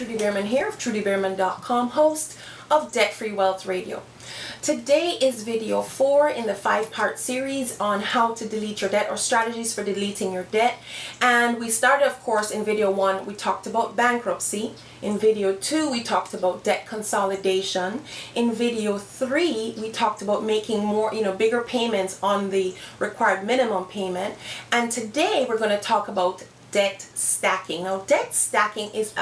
Trudy Beerman here of TrudyBeerman.com, host of Debt Free Wealth Radio. Today is video 4 in the 5-part series on how to delete your debt or strategies for deleting your debt. And we started, of course, in video 1, we talked about bankruptcy. In video 2, we talked about debt consolidation. In video 3, we talked about making more, bigger payments on the required minimum payment. And today we're going to talk about debt stacking. Now, debt stacking is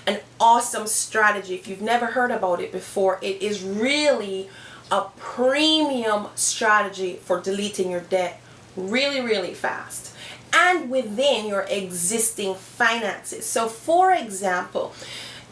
an awesome strategy. If you've never heard about it before, it is really a premium strategy for deleting your debt really fast and within your existing finances. So for example,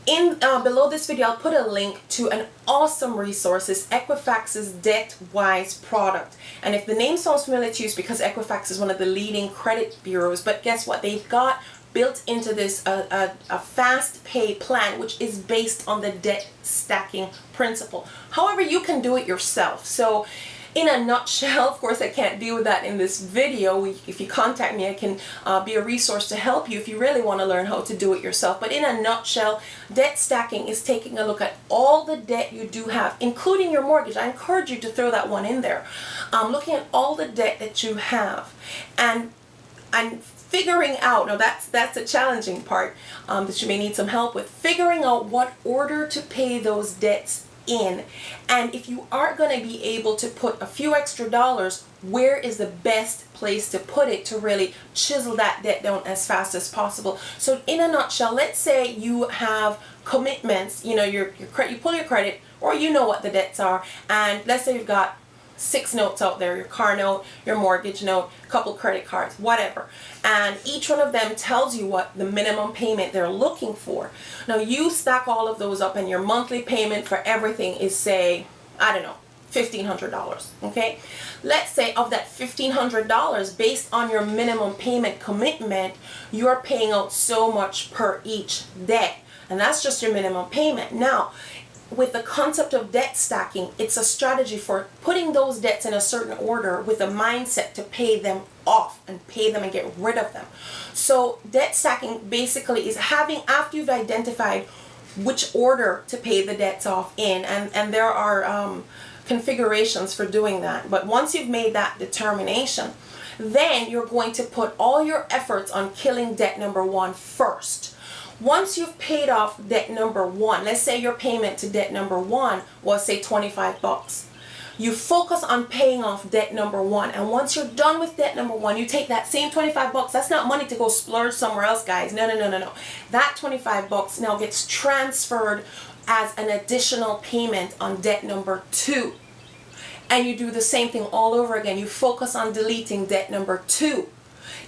in below this video, I'll put a link to an awesome resource. It's Equifax's DebtWise product. And if the name sounds familiar to you, it's because Equifax is one of the leading credit bureaus. But guess what? They've got built into this a fast pay plan, which is based on the debt stacking principle. However, you can do it yourself. So in a nutshell, of course, I can't deal with that in this video. If you contact me, I can be a resource to help you if you really want to learn how to do it yourself. But in a nutshell, debt stacking is taking a look at all the debt you do have, including your mortgage. I encourage you to throw that one in there. Looking at all the debt that you have and figuring out, now that's a challenging part that you may need some help with, figuring out what order to pay those debts in. And if you are going to be able to put a few extra dollars, where is the best place to put it to really chisel that debt down as fast as possible? So in a nutshell, let's say you have commitments, you pull your credit, or you know what the debts are, and let's say you've got 6 notes out there, your car note, your mortgage note, a couple credit cards, whatever. And each one of them tells you what the minimum payment they're looking for. Now you stack all of those up and your monthly payment for everything is, say, I don't know, $1,500, okay? Let's say of that $1,500, based on your minimum payment commitment, you're paying out so much per each debt. And that's just your minimum payment. Now, with the concept of debt stacking, it's a strategy for putting those debts in a certain order with a mindset to pay them off and pay them and get rid of them. So debt stacking basically is having, after you've identified which order to pay the debts off in, and there are configurations for doing that, but once you've made that determination, then you're going to put all your efforts on killing debt number 1 first. Once you've paid off debt number 1, let's say your payment to debt number 1 was, say, $25. You focus on paying off debt number 1, and once you're done with debt number 1, you take that same $25. That's not money to go splurge somewhere else, guys. No. That $25 now gets transferred as an additional payment on debt number 2. And you do the same thing all over again. You focus on deleting debt number 2.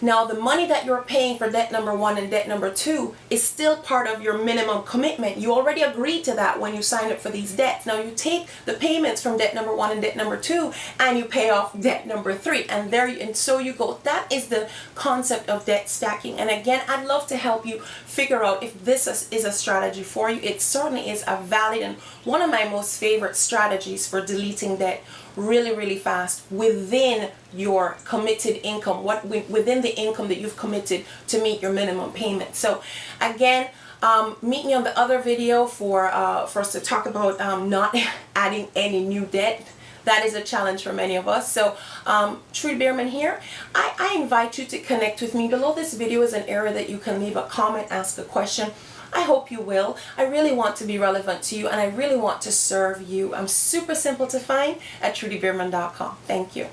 Now, the money that you're paying for debt number 1 and debt number 2 is still part of your minimum commitment. You already agreed to that when you signed up for these debts. Now, you take the payments from debt number 1 and debt number 2 and you pay off debt number 3. And so you go. That is the concept of debt stacking. And again, I'd love to help you figure out if this is a strategy for you. It certainly is a valid and one of my most favorite strategies for deleting debt really fast within your committed income, within the income that you've committed to meet your minimum payment. So again, meet me on the other video for us to talk about not adding any new debt. That is a challenge for many of us. So Trudy Beerman here. I invite you to connect with me. Below this video is an area that you can leave a comment, ask a question. I hope you will. I really want to be relevant to you, and I really want to serve you. I'm super simple to find at TrudyBeerman.com. Thank you.